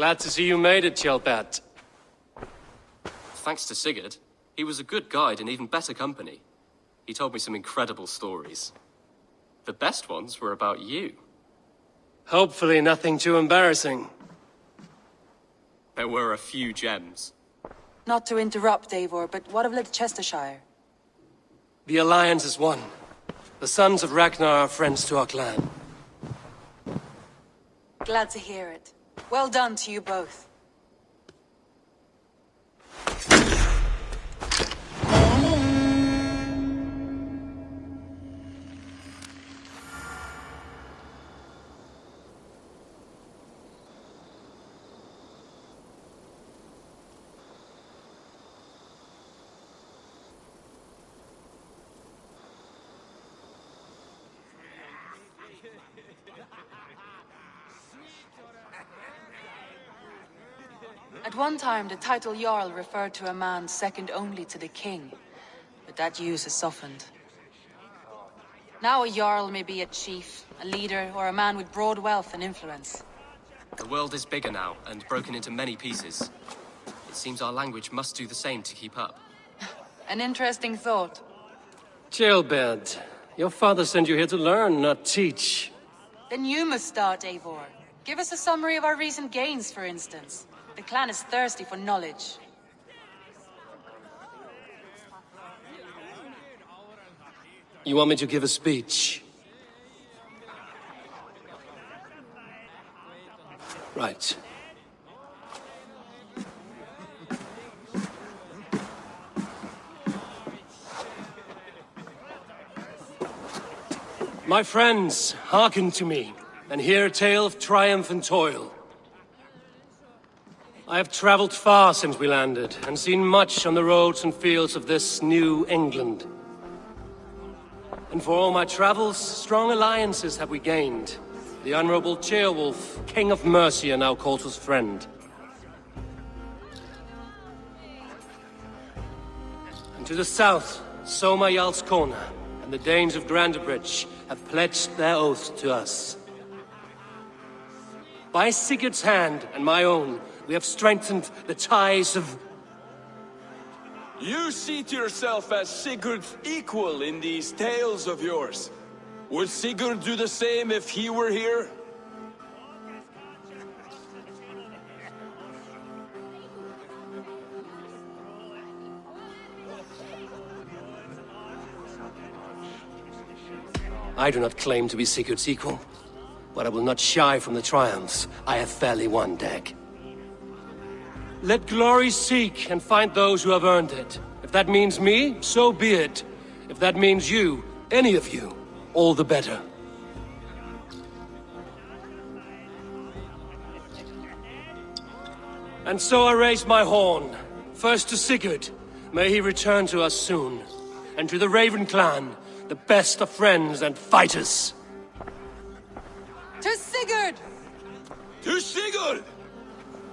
Glad to see you made it, Kjellbat. Thanks to Sigurd. He was a good guide and even better company. He told me some incredible stories. The best ones were about you. Hopefully nothing too embarrassing. There were a few gems. Not to interrupt, Eivor, but what of Leicestershire? The Alliance is one. The sons of Ragnar are friends to our clan. Glad to hear it. Well done to you both. At one time, the title Jarl referred to a man second only to the king, but that use has softened. Now a Jarl may be a chief, a leader, or a man with broad wealth and influence. The world is bigger now, and broken into many pieces. It seems our language must do the same to keep up. An interesting thought. Kjellbat, your father sent you here to learn, not teach. Then you must start, Eivor. Give us a summary of our recent gains, for instance. The clan is thirsty for knowledge. You want me to give a speech? Right. My friends, hearken to me, and hear a tale of triumph and toil. I have traveled far since we landed, and seen much on the roads and fields of this new England. And for all my travels, strong alliances have we gained. The Honorable Ceolwulf, King of Mercia, now calls us friend. And to the south, Soma Jarl's Corner, and the Danes of Grandebridge have pledged their oath to us. By Sigurd's hand and my own, we have strengthened the ties of... You see to yourself as Sigurd's equal in these tales of yours. Would Sigurd do the same if he were here? I do not claim to be Sigurd's equal, but I will not shy from the triumphs I have fairly won, Dag. Let glory seek and find those who have earned it. If that means me, so be it. If that means you, any of you, all the better. And so I raise my horn. First to Sigurd, may he return to us soon. And to the Raven clan, the best of friends and fighters. To Sigurd! To Sigurd!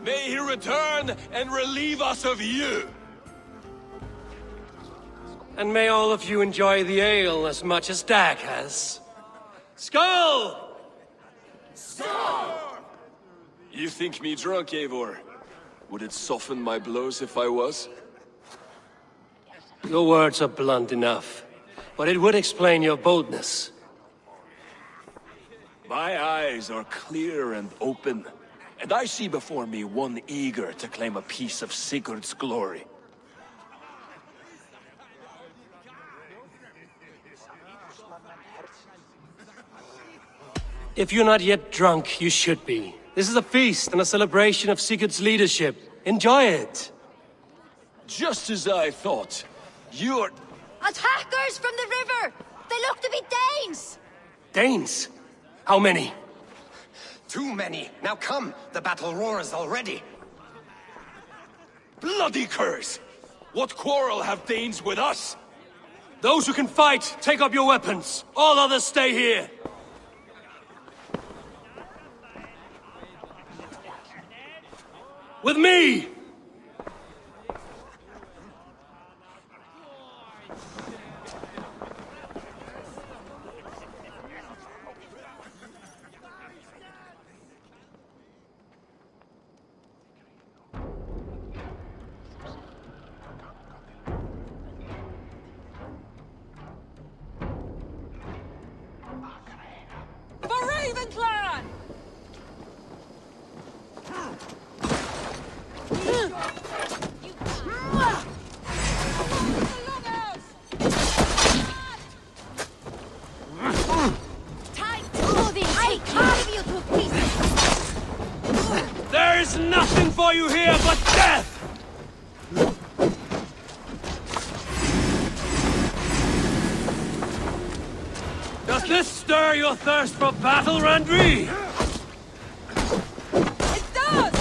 May he return and relieve us of you! And may all of you enjoy the ale as much as Dag has. Skull! Skull! You think me drunk, Eivor? Would it soften my blows if I was? Your words are blunt enough, but it would explain your boldness. My eyes are clear and open, and I see before me one eager to claim a piece of Sigurd's glory. If you're not yet drunk, you should be. This is a feast and a celebration of Sigurd's leadership. Enjoy it! Just as I thought. You're... Attackers from the river! They look to be Danes! Danes? How many? Too many. Now come, the battle roars already. Bloody curse! What quarrel have Danes with us? Those who can fight, take up your weapons. All others stay here. With me! This stir your thirst for battle, Randri? It does!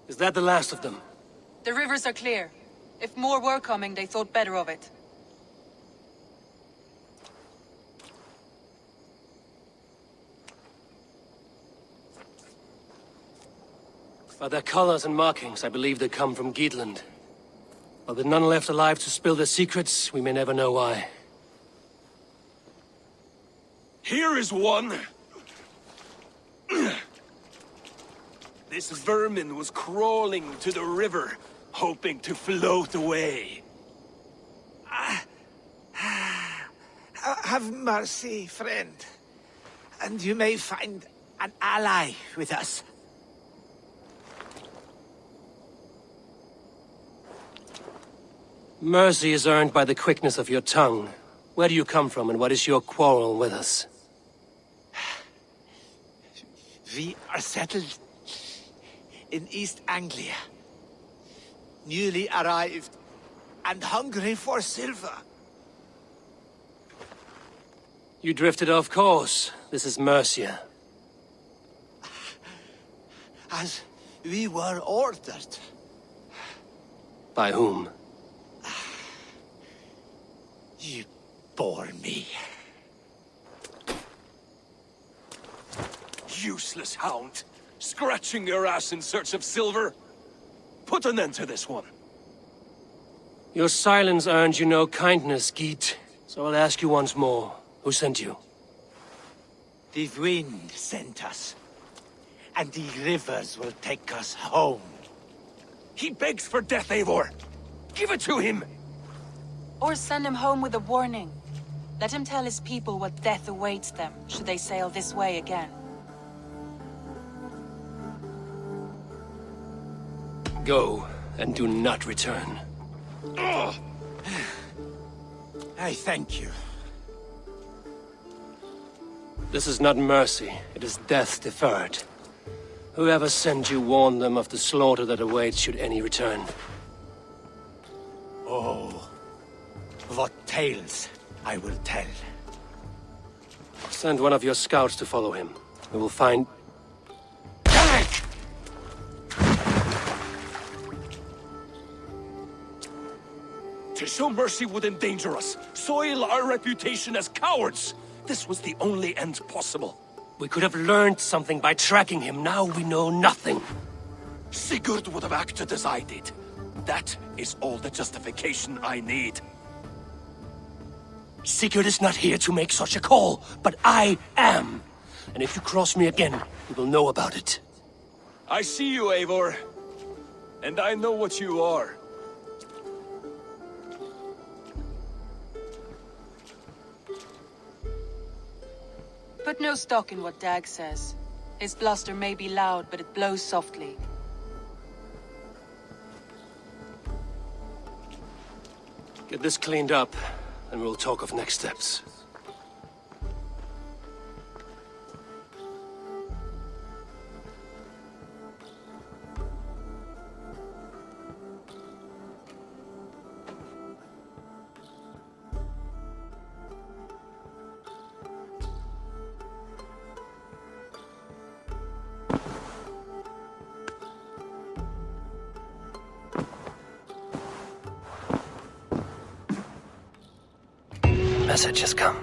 Is that the last of them? The rivers are clear. If more were coming, they thought better of it. By their colors and markings, I believe they come from Geatland. But with none left alive to spill their secrets, we may never know why. Here is one. This vermin was crawling to the river, hoping to float away. Have mercy, friend. And you may find an ally with us. Mercy is earned by the quickness of your tongue. Where do you come from, and what is your quarrel with us? We are settled in East Anglia. Newly arrived and hungry for silver. You drifted off course. This is Mercia. As we were ordered. By whom? You bore me. Useless hound. Scratching your ass in search of silver. Put an end to this one. Your silence earned you no kindness, Geet. So I'll ask you once more. Who sent you? The wind sent us. And the rivers will take us home. He begs for death, Eivor. Give it to him. Or send him home with a warning. Let him tell his people what death awaits them, should they sail this way again. Go, and do not return. Ugh. I thank you. This is not mercy, it is death deferred. Whoever sent you warned them of the slaughter that awaits should any return. Oh, what tales I will tell. Send one of your scouts to follow him. We will find... To show mercy would endanger us, soil our reputation as cowards. This was the only end possible. We could have learned something by tracking him. Now we know nothing. Sigurd would have acted as I did. That is all the justification I need. Sigurd is not here to make such a call, but I am. And if you cross me again, you will know about it. I see you, Eivor. And I know what you are. Put no stock in what Dag says. His bluster may be loud, but it blows softly. Get this cleaned up, and we'll talk of next steps. Message has come.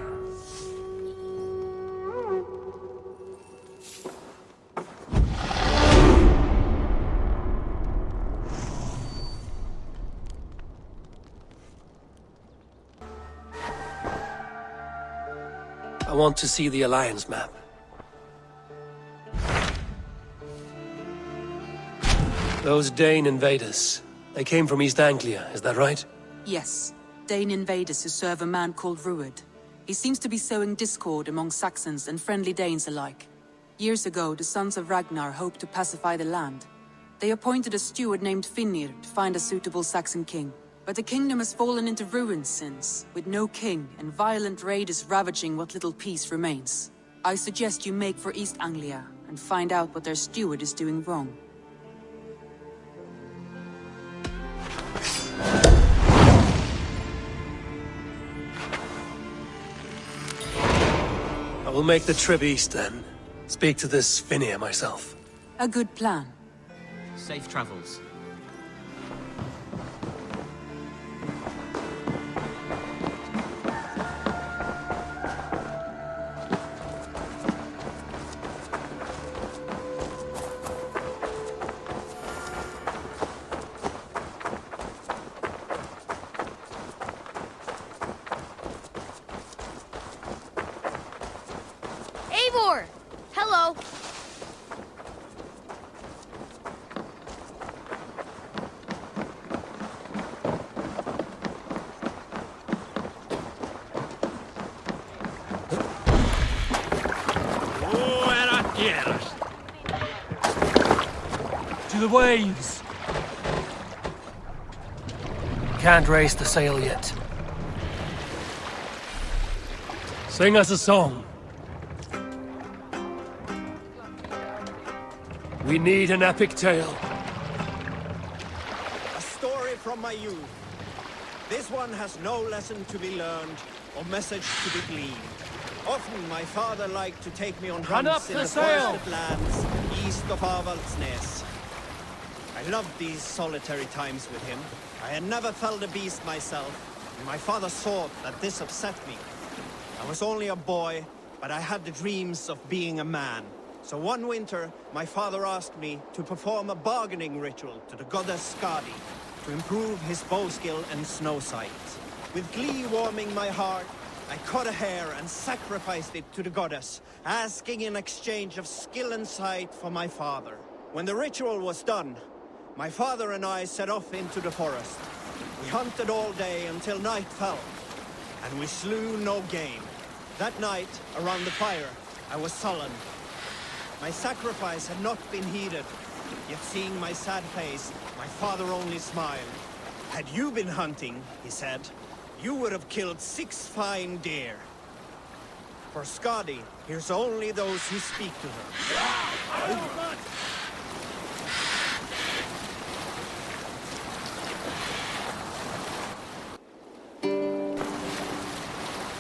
I want to see the Alliance map. Those Dane invaders, they came from East Anglia, is that right? Yes. Dane invaders who serve a man called Ruud. He seems to be sowing discord among Saxons and friendly Danes alike. Years ago, the sons of Ragnar hoped to pacify the land. They appointed a steward named Finnir to find a suitable Saxon king. But the kingdom has fallen into ruins since, with no king and violent raiders ravaging what little peace remains. I suggest you make for East Anglia and find out what their steward is doing wrong. I will make the trip east then. Speak to this Finnir myself. A good plan. Safe travels. Eivor! Hello! To the waves! Can't raise the sail yet. Sing us a song. We need an epic tale. A story from my youth. This one has no lesson to be learned or message to be gleaned. Often my father liked to take me on hunts in the forested lands east of Avaldsnes. I loved these solitary times with him. I had never felled a beast myself, and my father thought that this upset me. I was only a boy, but I had the dreams of being a man. So one winter, my father asked me to perform a bargaining ritual to the goddess Skadi to improve his bow skill and snow sight. With glee warming my heart, I cut a hare and sacrificed it to the goddess, asking in exchange of skill and sight for my father. When the ritual was done, my father and I set off into the forest. We hunted all day until night fell, and we slew no game. That night, around the fire, I was sullen. My sacrifice had not been heeded, yet seeing my sad face, my father only smiled. Had you been hunting, he said, you would have killed 6 fine deer. For Skadi, here's only those who speak to her.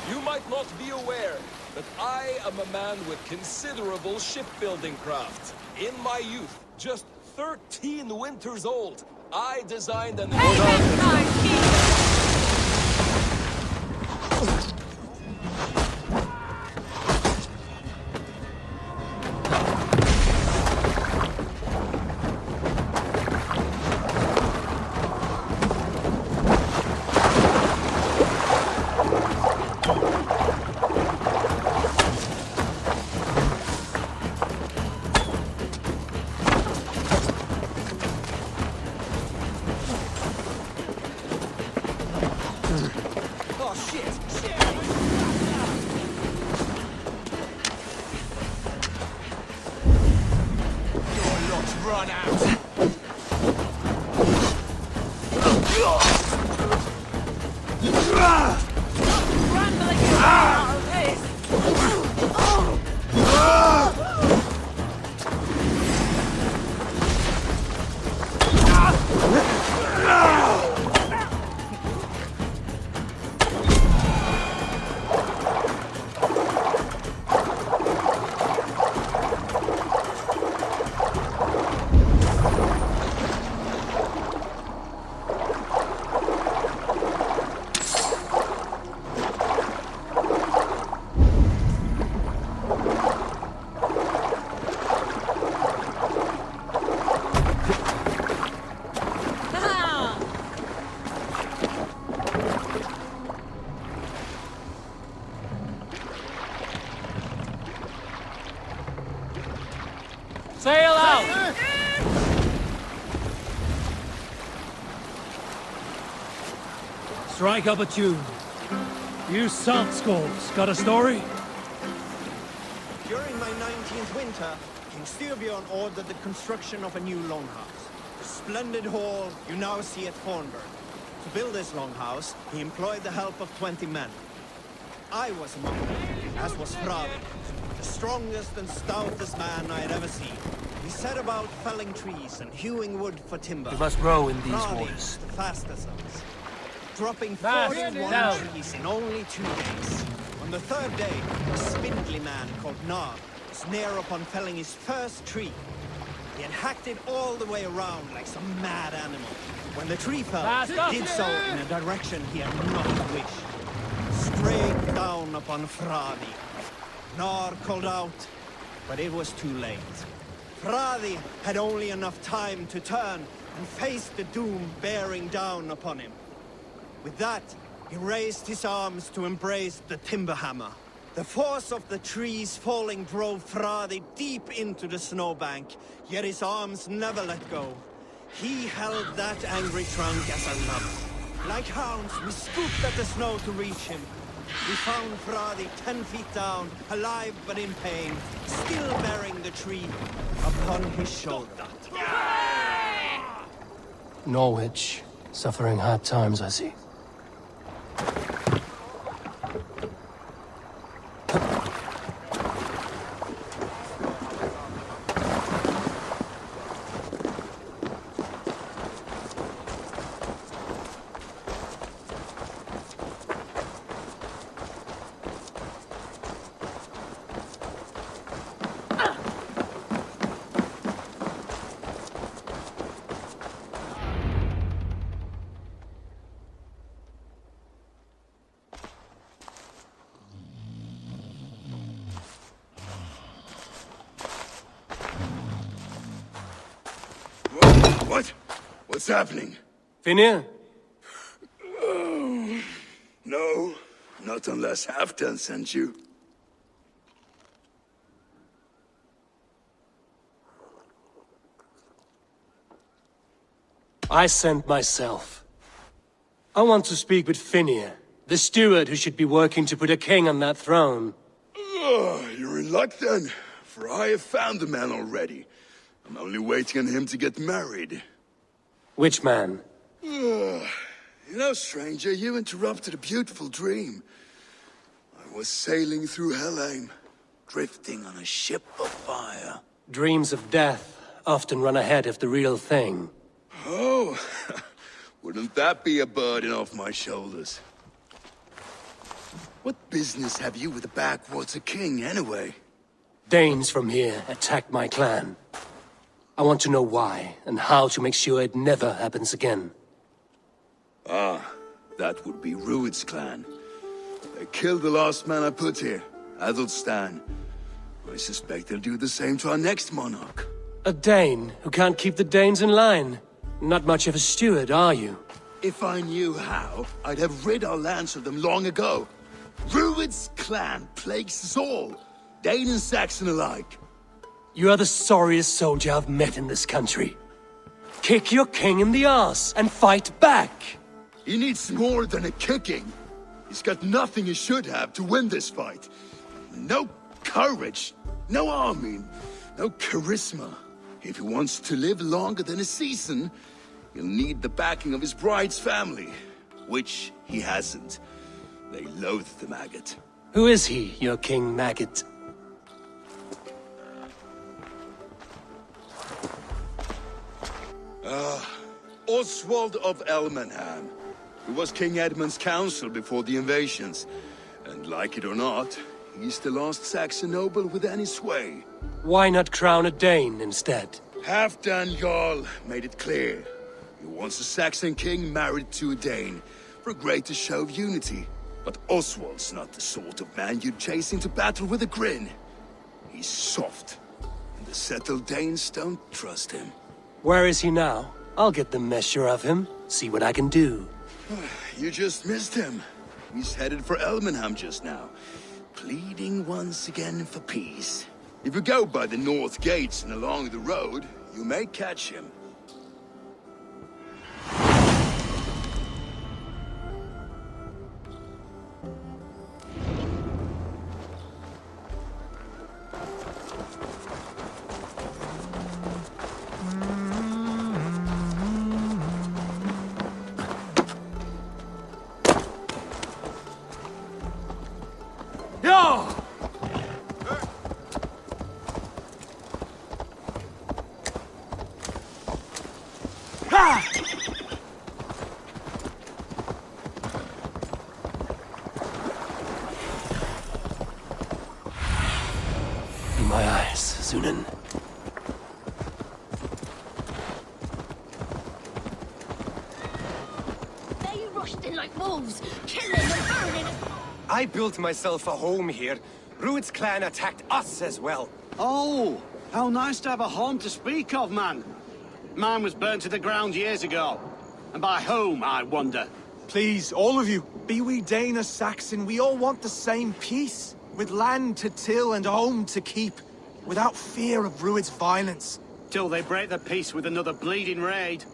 You might not be aware, but I am a man with considerable shipbuilding craft. In my youth, just 13 winters old, I designed an... run out. Sail out! Strike up a tune. You salt skulls, got a story? During my 19th winter, King Styrbjorn ordered the construction of a new longhouse. A splendid hall you now see at Thornburg. To build this longhouse, he employed the help of 20 men. I was among them, as was Frade, the strongest and stoutest man I had ever seen. He set about felling trees and hewing wood for timber. We must grow in these Frade, waters. the fastest of us, dropping Fast 41 down. trees in only 2 days. On the third day, a spindly man called Nar was near upon felling his first tree. He had hacked it all the way around like some mad animal. When the tree fell, Fast it up. did so in a direction he had not wished. Straight down upon Frade. Nar called out, but it was too late. Frade had only enough time to turn and face the doom bearing down upon him. With that, he raised his arms to embrace the timber hammer. The force of the trees falling drove Frade deep into the snowbank, yet his arms never let go. He held that angry trunk as a lump. Like hounds, we scooped at the snow to reach him. We found Frade 10 feet down, alive but in pain, still bearing the tree upon his shoulder. Norwich, suffering hard times, I see. What? What's happening? Finir? No, not unless Halfdan sent you. I sent myself. I want to speak with Finir, the steward who should be working to put a king on that throne. You're in luck then, for I have found the man already. I'm only waiting on him to get married. Which man? You know, stranger, you interrupted a beautiful dream. I was sailing through Helheim, drifting on a ship of fire. Dreams of death often run ahead of the real thing. Oh, wouldn't that be a burden off my shoulders? What business have you with the backwater king, anyway? Danes from here attacked my clan. I want to know why, and how to make sure it never happens again. Ah, that would be Rued's clan. They killed the last man I put here, Adelstan. I suspect they'll do the same to our next monarch. A Dane who can't keep the Danes in line. Not much of a steward, are you? If I knew how, I'd have rid our lands of them long ago. Rued's clan plagues us all, Dane and Saxon alike. You are the sorriest soldier I've met in this country. Kick your king in the arse and fight back! He needs more than a kicking. He's got nothing he should have to win this fight. No courage, no army, no charisma. If he wants to live longer than a season, he'll need the backing of his bride's family, which he hasn't. They loathe the maggot. Who is he, your King Maggot? Oswald of Elmenham. He was King Edmund's counsel before the invasions. And like it or not, he's the last Saxon noble with any sway. Why not crown a Dane instead? Halfdan Jarl made it clear. He wants a Saxon king married to a Dane, for a greater show of unity. But Oswald's not the sort of man you'd chase into battle with a grin. He's soft, and the settled Danes don't trust him. Where is he now? I'll get the measure of him, see what I can do. You just missed him. He's headed for Elmenham just now, pleading once again for peace. If you go by the north gates and along the road, you may catch him. My eyes, Sunan. They rushed in like wolves, killing and burning. I built myself a home here. Rued's clan attacked us as well. Oh, how nice to have a home to speak of, man. Mine was burnt to the ground years ago. And by whom, I wonder? Please, all of you, be we Dane or Saxon, we all want the same peace. With land to till and home to keep, without fear of Rued's violence. Till they break the peace with another bleeding raid.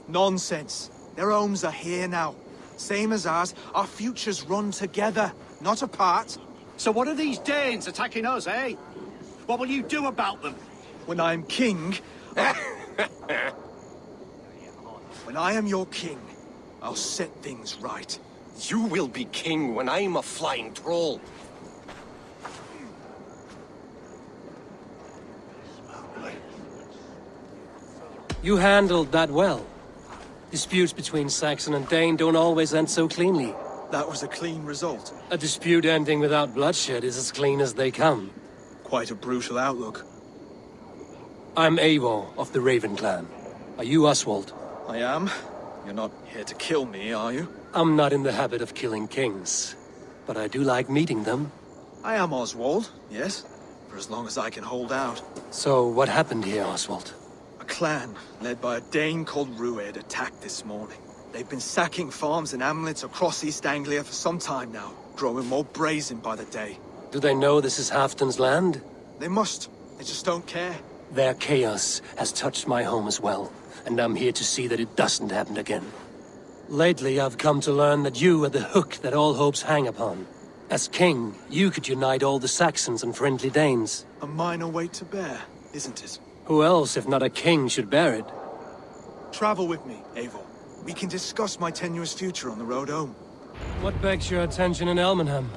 Nonsense. Their homes are here now. Same as ours, our futures run together, not apart. So what are these Danes attacking us, eh? What will you do about them? When I am king... When I am your king, I'll set things right. You will be king when I'm a flying troll. You handled that well. Disputes between Saxon and Dane don't always end so cleanly. That was a clean result. A dispute ending without bloodshed is as clean as they come. Quite a brutal outlook. I'm Eivor of the Raven clan. Are you Oswald? I am. You're not here to kill me, are you? I'm not in the habit of killing kings, but I do like meeting them. I am Oswald, yes. For as long as I can hold out. So what happened here, Oswald? A clan, led by a Dane called Rued, attacked this morning. They've been sacking farms and hamlets across East Anglia for some time now, growing more brazen by the day. Do they know this is Halfdan's land? They must. They just don't care. Their chaos has touched my home as well, and I'm here to see that it doesn't happen again. Lately, I've come to learn that you are the hook that all hopes hang upon. As king, you could unite all the Saxons and friendly Danes. A minor weight to bear, isn't it? Who else, if not a king, should bear it? Travel with me, Eivor. We can discuss my tenuous future on the road home. What begs your attention in Elmenham?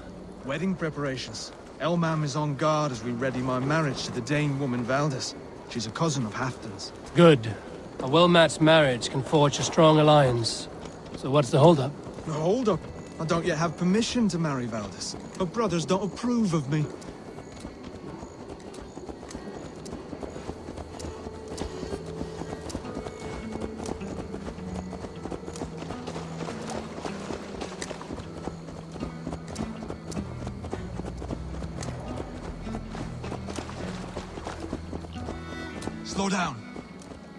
Wedding preparations. Elmam is on guard as we ready my marriage to the Dane woman Valdis. She's a cousin of Halfdan's. Good. A well-matched marriage can forge a strong alliance. So what's the holdup? No holdup. I don't yet have permission to marry Valdis. Her brothers don't approve of me. Slow down.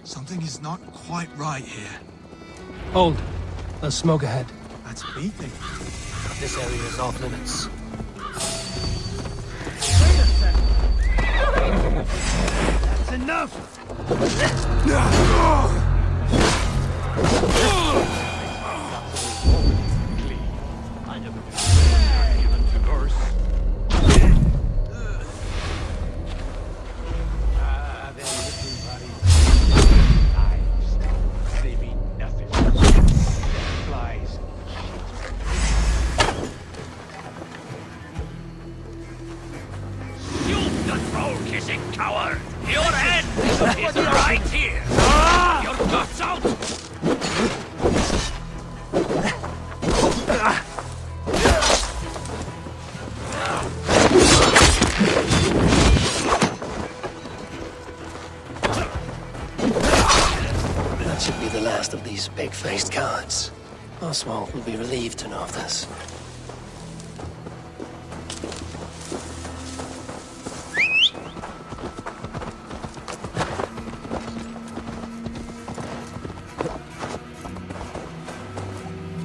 Something is not quite right here. Hold. There's smoke ahead. That's beating. This area is off limits. That's enough! I never knew even to worse. They're looking, buddy. pissing coward! Your head is right here! Your guts out! That should be the last of these big-faced cowards. Oswald will be relieved to know of this.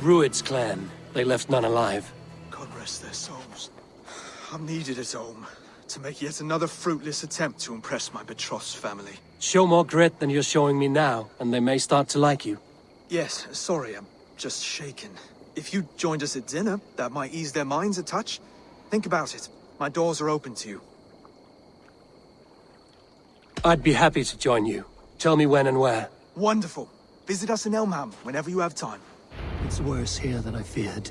Rued's clan. They left none alive. God rest their souls. I'm needed at home to make yet another fruitless attempt to impress my betrothed's family. Show more grit than you're showing me now, and they may start to like you. Yes, sorry, I'm just shaken. If you joined us at dinner, that might ease their minds a touch. Think about it. My doors are open to you. I'd be happy to join you. Tell me when and where. Wonderful. Visit us in Elmham whenever you have time. It's worse here than I feared.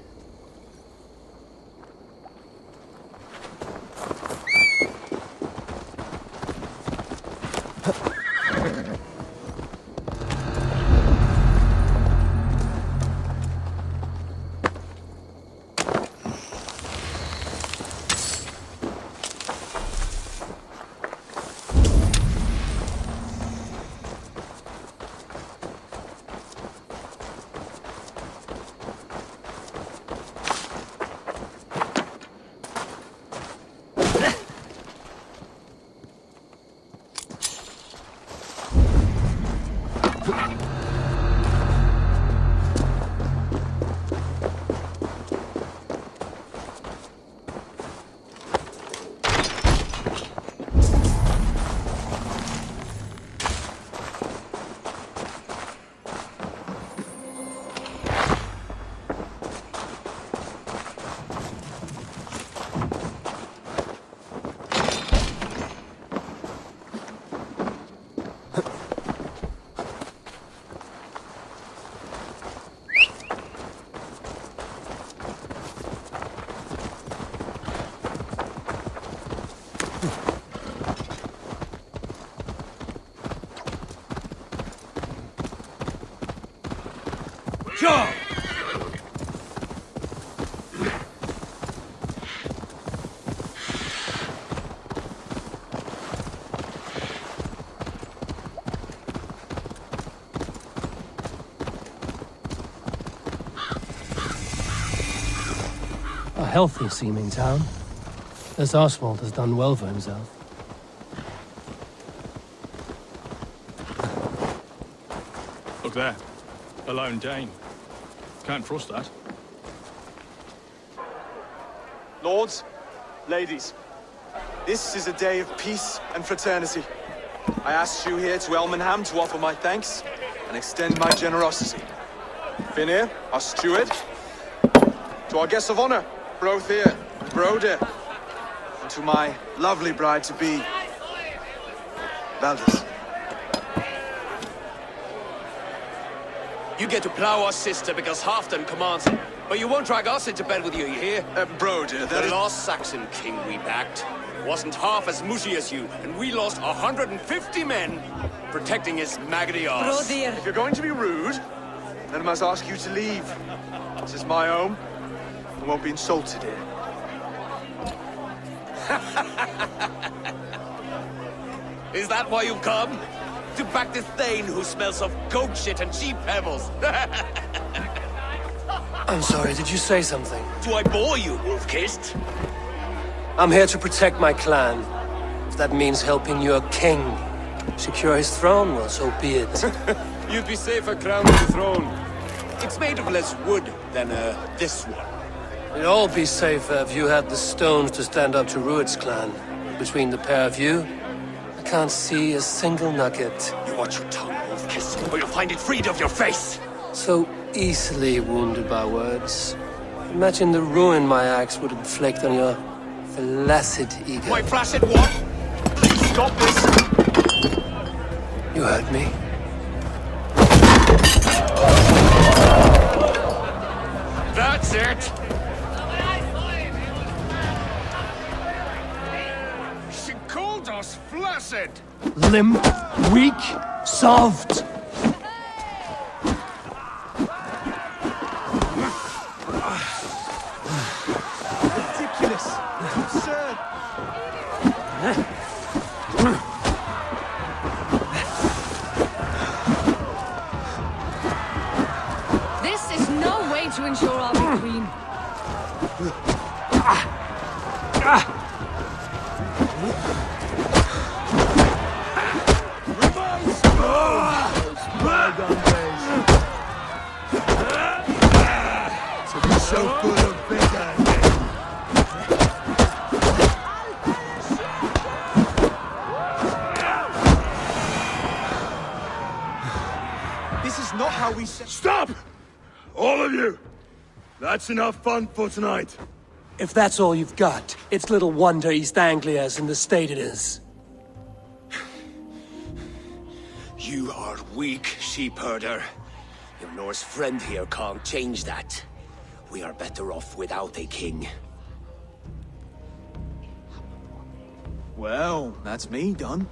Sure! A healthy-seeming town. This Oswald has done well for himself. Look there. A lone Dane. Can't trust that. Lords, ladies, this is a day of peace and fraternity. I asked you here to Elmenham to offer my thanks and extend my generosity. Finir, our steward, to our guests of honor, Brothir, Broder, and to my lovely bride-to-be, Valdis. You get to plow our sister because Halfdan commands it. But you won't drag us into bed with you hear? Broder, the last Saxon king we backed wasn't half as mushy as you, and we lost 150 men protecting his maggoty arse. If you're going to be rude, then I must ask you to leave. This is my home. I won't be insulted here. Is that why you've come? To back this Thane who smells of goat shit and cheap pebbles? I'm sorry, did you say something? Do I bore you, wolf-kissed? I'm here to protect my clan. If that means helping your king secure his throne, well, so be it. You'd be safer crowned with the throne. It's made of less wood than, this one. We'd all be safer if you had the stones to stand up to Rued's clan. Between the pair of you, I can't see a single nugget. You watch your tongue, wolf-kissed, or you'll find it freed of your face! So easily wounded by words. Imagine the ruin my axe would inflict on your flaccid ego. My flaccid what? Please stop this! You heard me. That's it! She called count us flaccid! Limp, weak, soft. Ridiculous! Absurd! This is no way to ensure our queen. So good of bigger. This is not how we set— Stop! All of you! That's enough fun for tonight. If that's all you've got, it's little wonder East Anglia's in the state it is. You are weak, sheep herder. Your Norse friend here can't change that. We are better off without a king. Well, that's me done.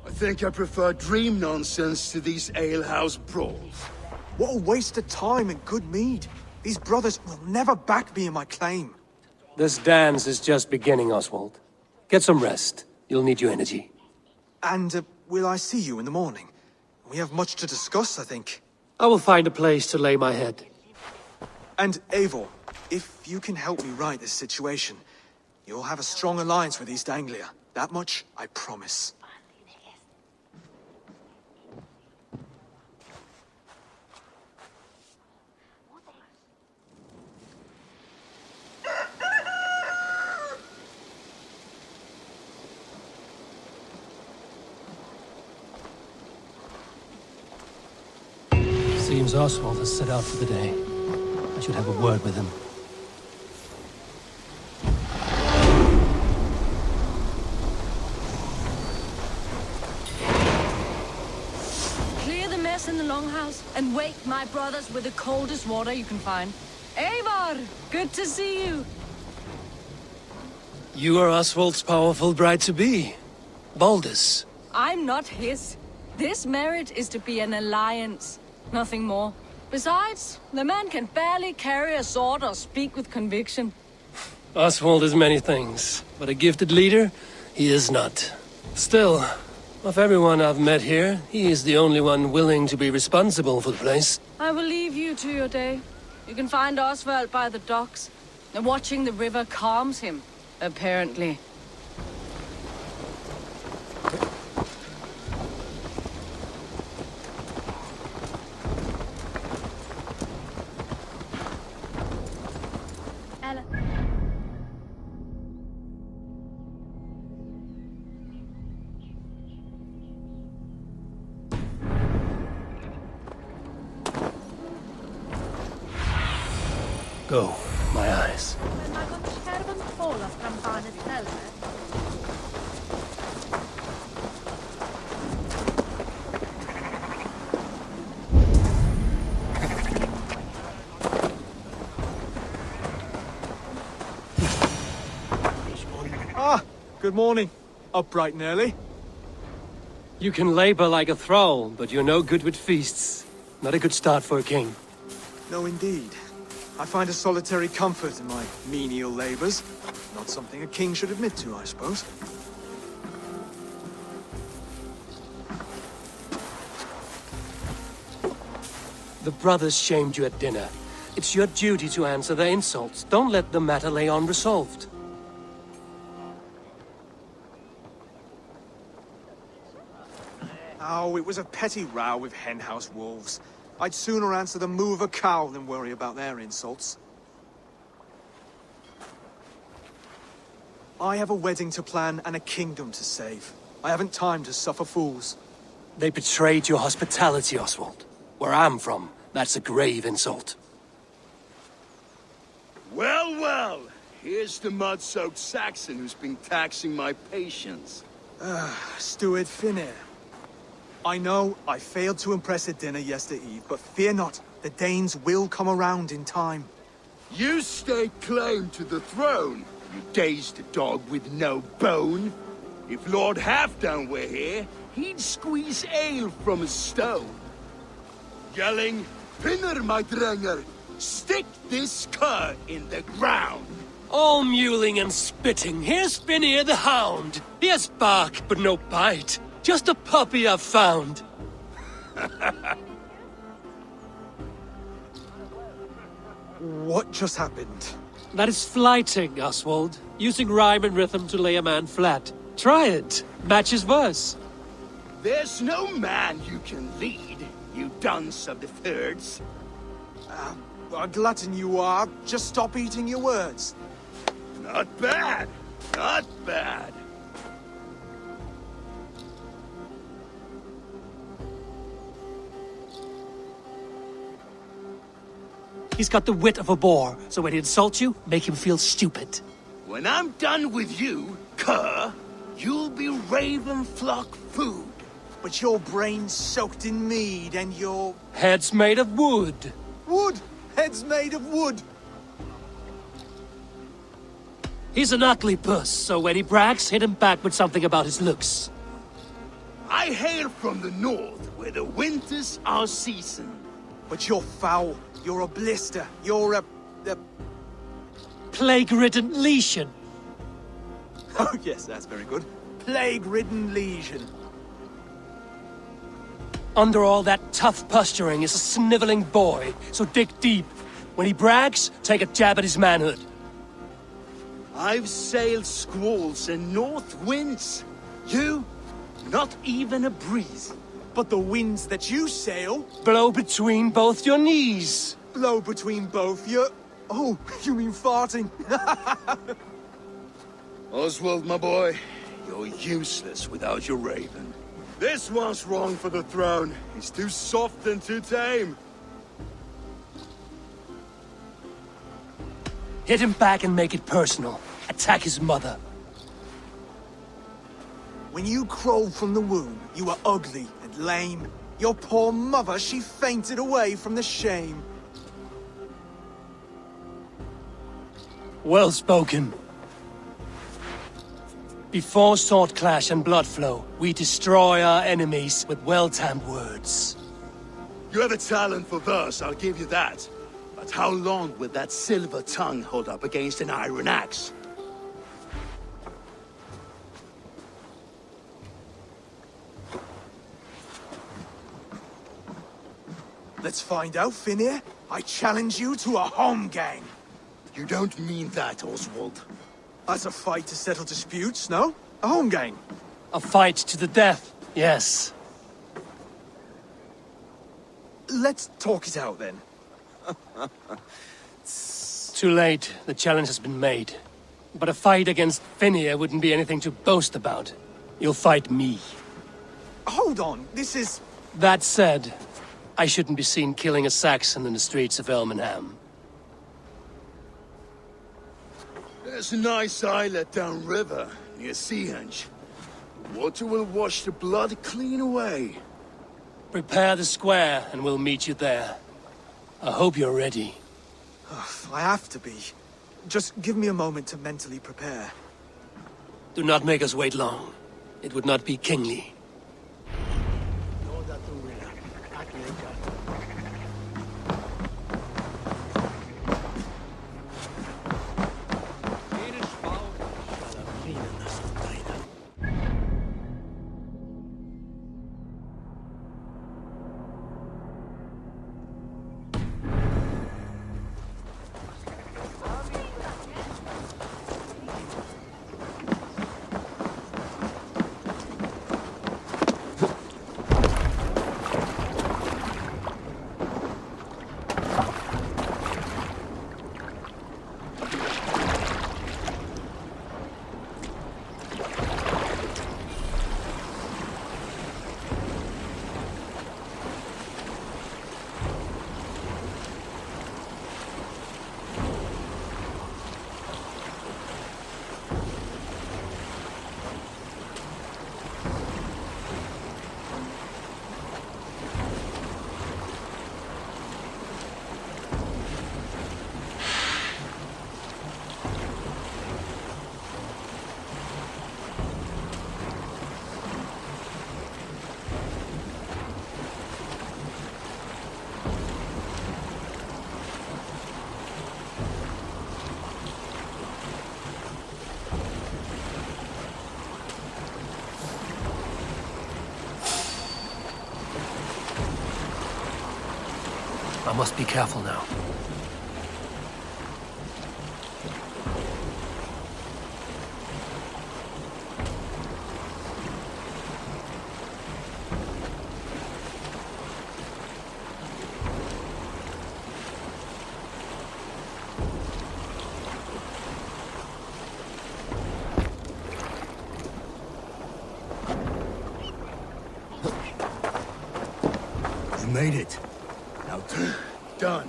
I think I prefer dream nonsense to these alehouse brawls. What a waste of time and good mead. These brothers will never back me in my claim. This dance is just beginning, Oswald. Get some rest. You'll need your energy. And will I see you in the morning? We have much to discuss, I think. I will find a place to lay my head. And Eivor, if you can help me right this situation, you'll have a strong alliance with East Anglia. That much, I promise. Seems Oswald has set out for the day. I should have a word with him. Clear the mess in the longhouse and wake my brothers with the coldest water you can find. Eivor, good to see you. You are Oswald's powerful bride-to-be. Baldus. I'm not his. This marriage is to be an alliance, nothing more. Besides, the man can barely carry a sword or speak with conviction. Oswald is many things, but a gifted leader, he is not. Still, of everyone I've met here, he is the only one willing to be responsible for the place. I will leave you to your day. You can find Oswald by the docks. Watching the river calms him, apparently. Go, my eyes. Ah, good morning. Up bright and early. You can labor like a thrall, but you're no good with feasts. Not a good start for a king. No, indeed. I find a solitary comfort in my menial labors. Not something a king should admit to, I suppose. The brothers shamed you at dinner. It's your duty to answer their insults. Don't let the matter lay unresolved. Oh, it was a petty row with henhouse wolves. I'd sooner answer the moo of a cow than worry about their insults. I have a wedding to plan and a kingdom to save. I haven't time to suffer fools. They betrayed your hospitality, Oswald. Where I'm from, that's a grave insult. Well, well. Here's the mud-soaked Saxon who's been taxing my patience. Steward Finnair. I know I failed to impress at dinner yesterday eve, but fear not, the Danes will come around in time. You stake claim to the throne, you dazed dog with no bone. If Lord Halfdan were here, he'd squeeze ale from a stone. Yelling, "Pinner, my drenger! Stick this cur in the ground!" All mewling and spitting. Here's Finnear the Hound. He has bark, but no bite. Just a puppy I've found. What just happened? That is flighting, Oswald. Using rhyme and rhythm to lay a man flat. Try it. Matches verse. There's no man you can lead, you dunce of the thirds. A glutton you are. Just stop eating your words. Not bad. Not bad. He's got the wit of a boar, so when he insults you, make him feel stupid. When I'm done with you, cur, you'll be raven flock food. But your brain's soaked in mead and your... Head's made of wood. Wood! Head's made of wood! He's an ugly puss, so when he brags, hit him back with something about his looks. I hail from the north, where the winters are season. But you're foul. You're a blister. You're a... Plague-ridden lesion. Oh, yes, that's very good. Plague-ridden lesion. Under all that tough posturing is a sniveling boy, so dig deep. When he brags, take a jab at his manhood. I've sailed squalls and north winds. You, not even a breeze. But the winds that you sail... Blow between both your knees. Blow between both your... Oh, you mean farting? Oswald, my boy, you're useless without your raven. This one's wrong for the throne. He's too soft and too tame. Hit him back and make it personal. Attack his mother. When you crawled from the womb, you were ugly and lame. Your poor mother, she fainted away from the shame. Well spoken. Before sword clash and blood flow, we destroy our enemies with well-timed words. You have a talent for verse, I'll give you that. But how long will that silver tongue hold up against an iron axe? Let's find out, Finnear. I challenge you to a home gang. You don't mean that, Oswald. As a fight to settle disputes, no? A home gang. A fight to the death, yes. Let's talk it out, then. Too late. The challenge has been made. But a fight against Finnear wouldn't be anything to boast about. You'll fight me. Hold on, this is... That said, I shouldn't be seen killing a Saxon in the streets of Elmenham. There's a nice islet downriver, near Seahenge. Water will wash the blood clean away. Prepare the square, and we'll meet you there. I hope you're ready. I have to be. Just give me a moment to mentally prepare. Do not make us wait long. It would not be kingly. I must be careful now. You made it. Now done.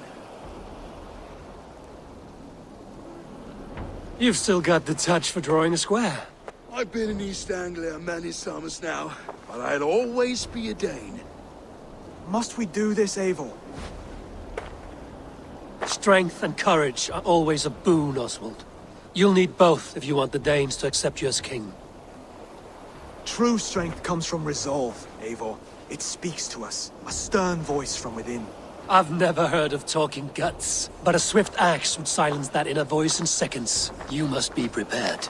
You've still got the touch for drawing a square. I've been in East Anglia many summers now, but I'll always be a Dane. Must we do this, Eivor? Strength and courage are always a boon, Oswald. You'll need both if you want the Danes to accept you as king. True strength comes from resolve, Eivor. It speaks to us, a stern voice from within. I've never heard of talking guts, but a swift axe would silence that inner voice in seconds. You must be prepared.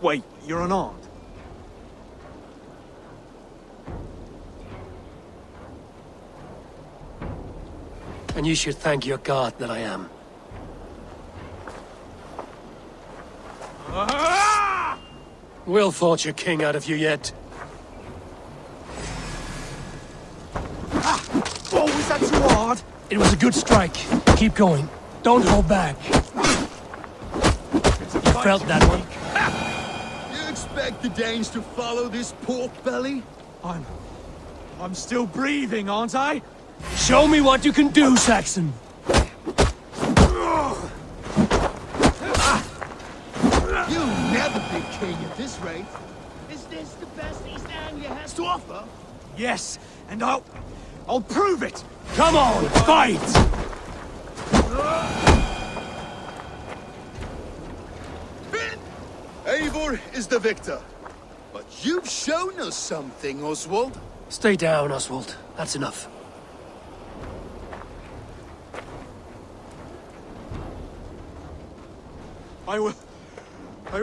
Wait, you're unarmed? And you should thank your god that I am. We'll forge a king out of you yet. Oh, was that too hard? It was a good strike. Keep going. Don't hold back. You felt that one? You expect the Danes to follow this pork belly? I'm still breathing, aren't I? Show me what you can do, Saxon. You'll never be king at this rate. Is this the best East Anglia has to offer? Yes, and I'll prove it! Come on, fight! Eivor is the victor. But you've shown us something, Oswald. Stay down, Oswald. That's enough. I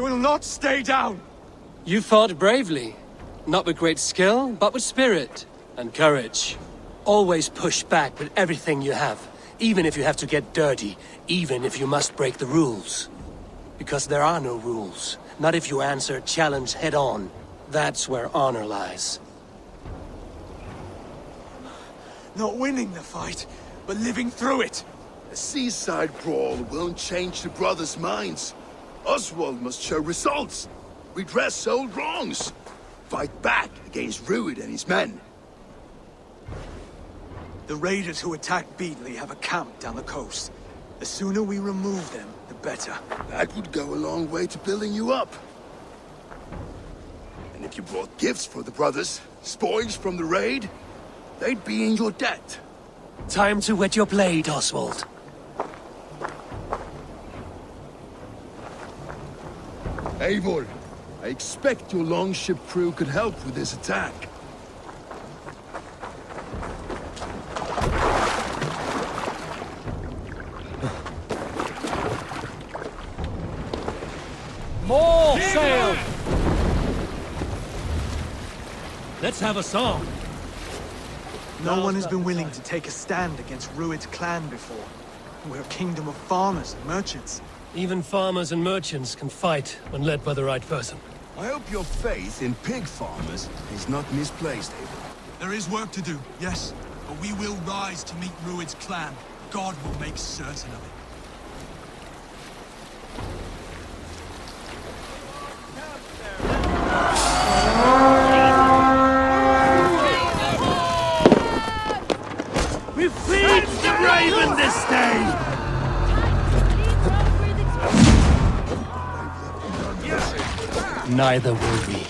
will not stay down! You fought bravely. Not with great skill, but with spirit and courage. Always push back with everything you have, even if you have to get dirty, even if you must break the rules. Because there are no rules. Not if you answer a challenge head-on. That's where honor lies. Not winning the fight, but living through it. A seaside brawl won't change the brothers' minds. Oswald must show results. Redress old wrongs. Fight back against Rued and his men. The raiders who attacked Beatley have a camp down the coast. The sooner we remove them, the better. That would go a long way to building you up. And if you brought gifts for the brothers, spoils from the raid, they'd be in your debt. Time to wet your blade, Oswald. Eivor, I expect your longship crew could help with this attack. More sail! Let's have a song. No one has been willing to take a stand against Rued's clan before. We're a kingdom of farmers and merchants. Even farmers and merchants can fight when led by the right person. I hope your faith in pig farmers is not misplaced, Eivor. There is work to do, yes, but we will rise to meet Rued's clan. God will make certain of it. We feed the raven this day! Neither will we.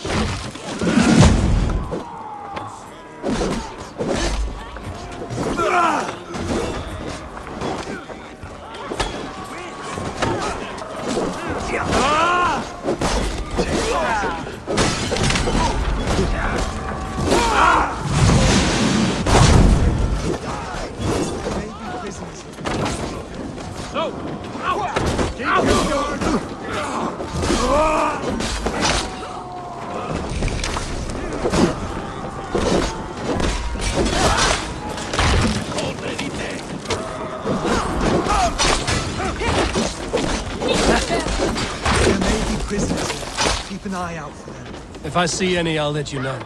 prisoners here. Keep an eye out for them. If I see any, I'll let you know.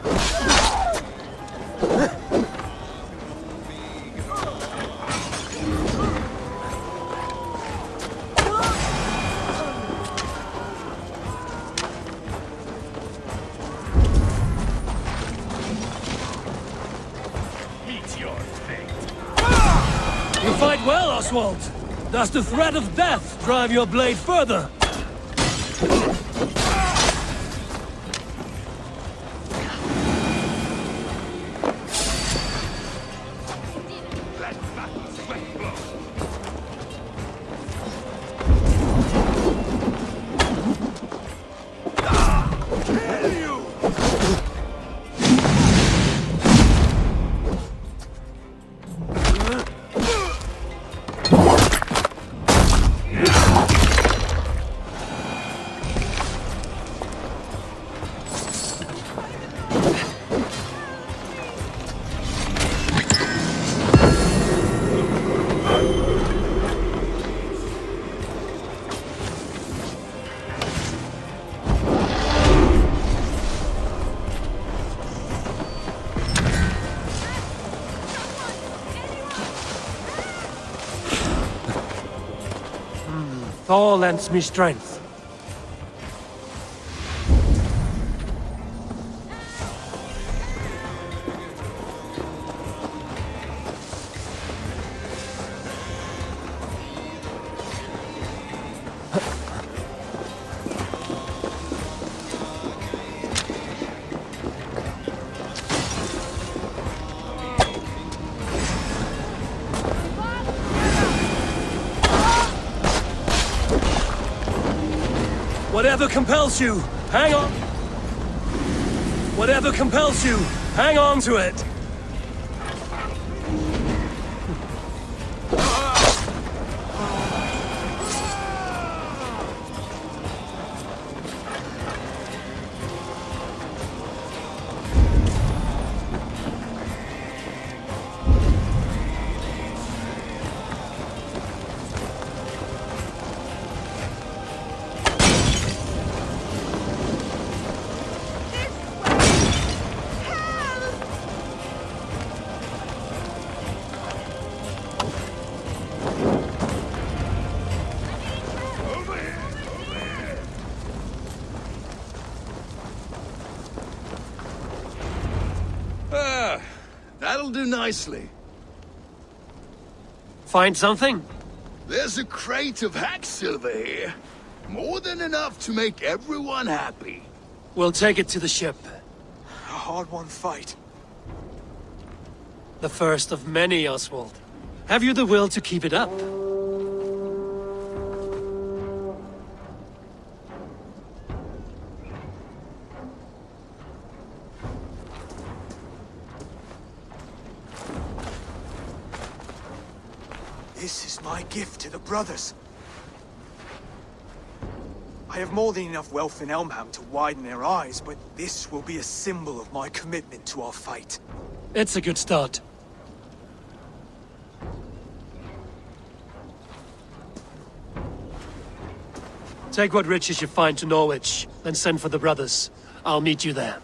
You fight well, Oswald. Does the threat of death drive your blade further? Thor lends me strength. Whatever compels you, hang on. Whatever compels you, hang on to it. That'll do nicely. Find something? There's a crate of hack silver here. More than enough to make everyone happy. We'll take it to the ship. A hard-won fight. The first of many, Oswald. Have you the will to keep it up? This is my gift to the brothers. I have more than enough wealth in Elmham to widen their eyes, but this will be a symbol of my commitment to our fight. It's a good start. Take what riches you find to Norwich, then send for the brothers. I'll meet you there.